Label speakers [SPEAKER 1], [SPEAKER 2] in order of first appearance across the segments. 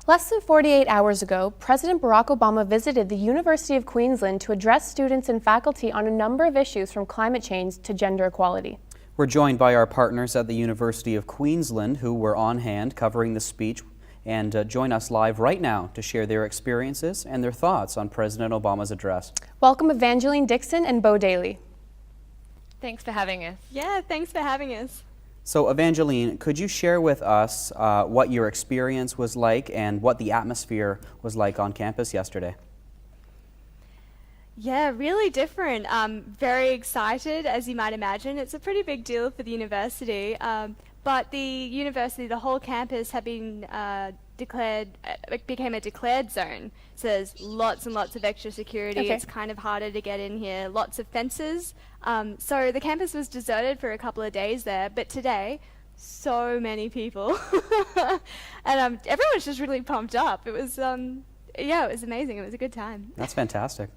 [SPEAKER 1] Less than 48 hours ago, President Barack Obama visited the University of Queensland to address students and faculty on a number of issues from climate change to gender equality.
[SPEAKER 2] We're joined by our partners at the University of Queensland who were on hand covering the speech and join us live right now to share their experiences and their thoughts on President Obama's address.
[SPEAKER 1] Welcome Evangeline Dixon and Bo Daly.
[SPEAKER 3] Thanks for having us.
[SPEAKER 4] Yeah, thanks for having us.
[SPEAKER 2] So Evangeline, could you share with us what your experience was like and what the atmosphere was like on campus yesterday?
[SPEAKER 4] Yeah, really different. Very excited, as you might imagine. It's a pretty big deal for the university. But the whole campus had been became a declared zone. So there's lots and lots of extra security.
[SPEAKER 1] Okay.
[SPEAKER 4] It's kind of harder to get in here. Lots of fences. So the campus was deserted for a couple of days there. But today, so many people. And everyone was just really pumped up. It was, it was amazing. It was a good time.
[SPEAKER 2] That's fantastic.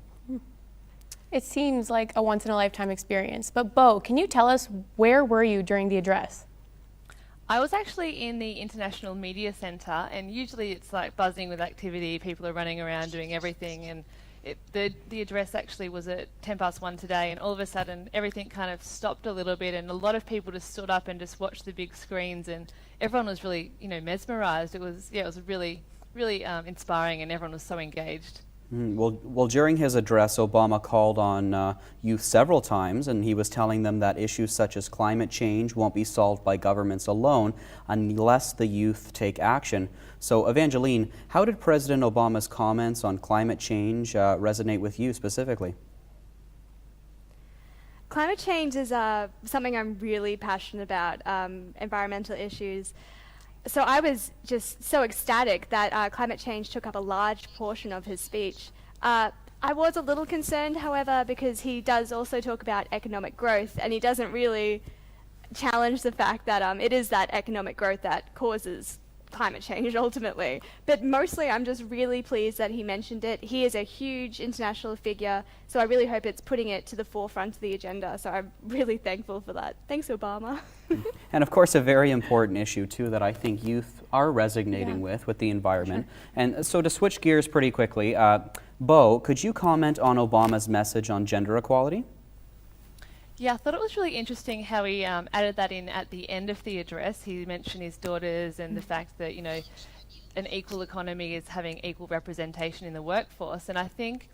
[SPEAKER 1] It seems like a once-in-a-lifetime experience. But Bo, can you tell us where were you during the address?
[SPEAKER 3] I was actually in the International Media Centre, and usually it's like buzzing with activity. People are running around doing everything, and the address actually was at 1:10 today, and all of a sudden everything kind of stopped a little bit, and a lot of people just stood up and just watched the big screens, and everyone was really, mesmerised. It was really, really inspiring, and everyone was so engaged.
[SPEAKER 2] Well, during his address, Obama called on youth several times, and he was telling them that issues such as climate change won't be solved by governments alone unless the youth take action. So, Evangeline, how did President Obama's comments on climate change resonate with you specifically?
[SPEAKER 4] Climate change is something I'm really passionate about, environmental issues. So I was just so ecstatic that climate change took up a large portion of his speech. I was a little concerned, however, because he does also talk about economic growth, and he doesn't really challenge the fact that it is that economic growth that causes climate change ultimately. But mostly I'm just really pleased that he mentioned it. He is a huge international figure, so I really hope it's putting it to the forefront of the agenda. So I'm really thankful for that. Thanks, Obama.
[SPEAKER 2] And of course, a very important issue too that I think youth are resonating with the environment. Sure. And so to switch gears pretty quickly, Bo, could you comment on Obama's message on gender equality?
[SPEAKER 3] Yeah, I thought it was really interesting how he added that in at the end of the address. He mentioned his daughters and the fact that, an equal economy is having equal representation in the workforce. And I think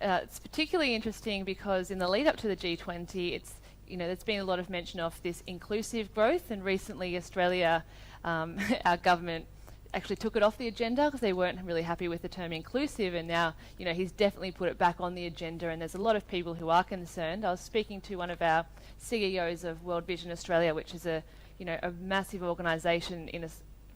[SPEAKER 3] it's particularly interesting because in the lead up to the G20, there's been a lot of mention of this inclusive growth, and recently Australia, our government actually took it off the agenda because they weren't really happy with the term inclusive, and now he's definitely put it back on the agenda, and there's a lot of people who are concerned. I was speaking to one of our CEOs of World Vision Australia, which is a massive organisation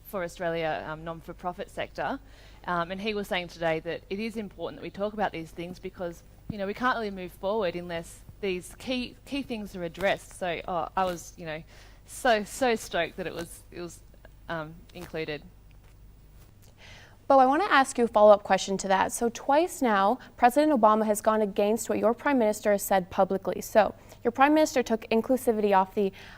[SPEAKER 3] for Australia, non-for-profit sector, and he was saying today that it is important that we talk about these things because we can't really move forward unless these key things are addressed. So I was so stoked that it was included.
[SPEAKER 1] Bo, I want to ask you a follow-up question to that. So twice now, President Obama has gone against what your Prime Minister has said publicly. So your Prime Minister took inclusivity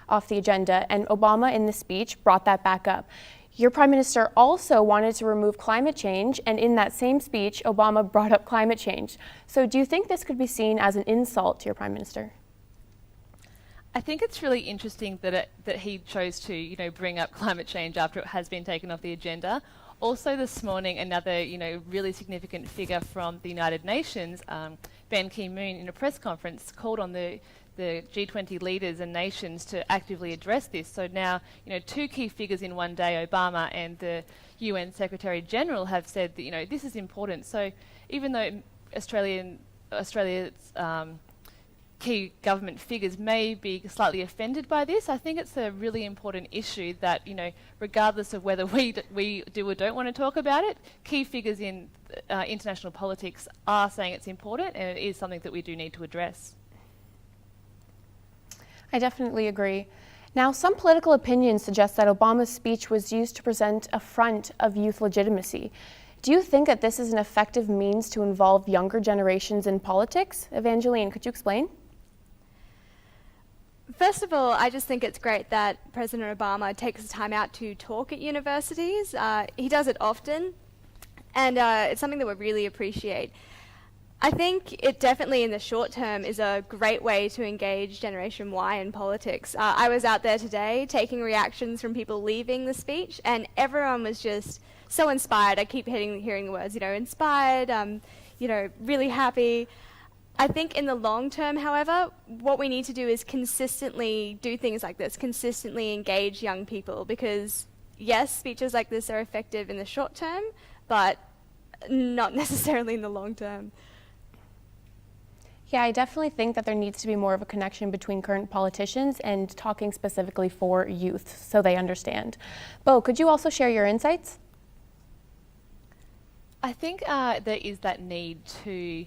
[SPEAKER 1] off the agenda, and Obama in the speech brought that back up. Your Prime Minister also wanted to remove climate change, and in that same speech, Obama brought up climate change. So do you think this could be seen as an insult to your Prime Minister?
[SPEAKER 3] I think it's really interesting that he chose to, bring up climate change after it has been taken off the agenda. Also this morning, another, really significant figure from the United Nations, Ban Ki-moon, in a press conference called on the G20 leaders and nations to actively address this. So now, two key figures in one day, Obama and the UN Secretary General, have said that, this is important. So even though Australia's key government figures may be slightly offended by this, I think it's a really important issue that, regardless of whether we do or don't want to talk about it, key figures in international politics are saying it's important, and it is something that we do need to address.
[SPEAKER 1] I definitely agree. Now, some political opinions suggest that Obama's speech was used to present a front of youth legitimacy. Do you think that this is an effective means to involve younger generations in politics? Evangeline, could you explain?
[SPEAKER 4] First of all, I just think it's great that President Obama takes the time out to talk at universities. He does it often, And it's something that we really appreciate. I think it definitely in the short term is a great way to engage Generation Y in politics. I was out there today taking reactions from people leaving the speech, and everyone was just so inspired. I keep hearing the words, inspired, really happy. I think in the long term, however, what we need to do is consistently do things like this, consistently engage young people, because yes, speeches like this are effective in the short term, but not necessarily in the long term.
[SPEAKER 1] Yeah, I definitely think that there needs to be more of a connection between current politicians and talking specifically for youth so they understand. Bo, could you also share your insights?
[SPEAKER 3] I think there is that need to,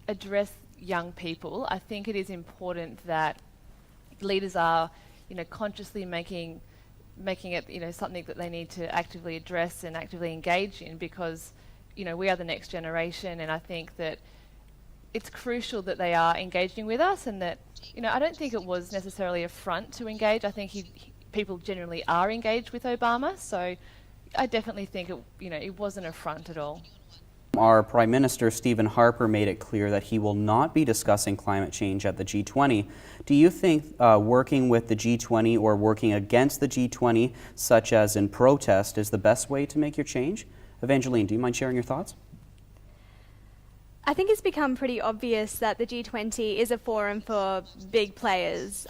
[SPEAKER 3] address young people. I think it is important that leaders are, consciously making it, something that they need to actively address and actively engage in, because, we are the next generation, and I think that it's crucial that they are engaging with us, and that, I don't think it was necessarily a front to engage. I think people generally are engaged with Obama, so I definitely think it wasn't a front at all.
[SPEAKER 2] Our Prime Minister, Stephen Harper, made it clear that he will not be discussing climate change at the G20. Do you think working with the G20 or working against the G20, such as in protest, is the best way to make your change? Evangeline, do you mind sharing your thoughts?
[SPEAKER 4] I think it's become pretty obvious that the G20 is a forum for big players,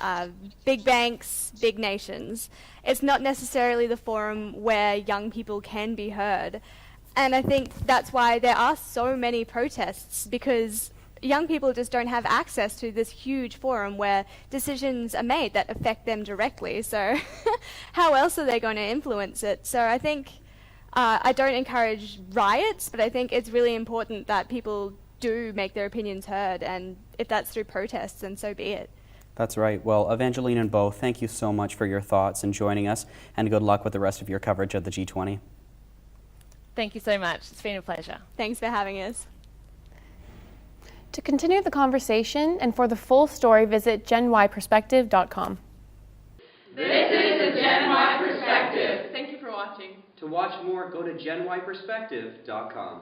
[SPEAKER 4] big banks, big nations. It's not necessarily the forum where young people can be heard. And I think that's why there are so many protests, because young people just don't have access to this huge forum where decisions are made that affect them directly. So how else are they going to influence it? So I think I don't encourage riots, but I think it's really important that people do make their opinions heard, and if that's through protests, then so be it.
[SPEAKER 2] That's right. Well, Evangeline and Bo, thank you so much for your thoughts and joining us, and good luck with the rest of your coverage at the G20.
[SPEAKER 3] Thank you so much. It's been a pleasure.
[SPEAKER 4] Thanks for having us.
[SPEAKER 1] To continue the conversation and for the full story, visit genyperspective.com.
[SPEAKER 5] This is the Gen Y Perspective.
[SPEAKER 6] Thank you for watching.
[SPEAKER 2] To watch more, go to genyperspective.com.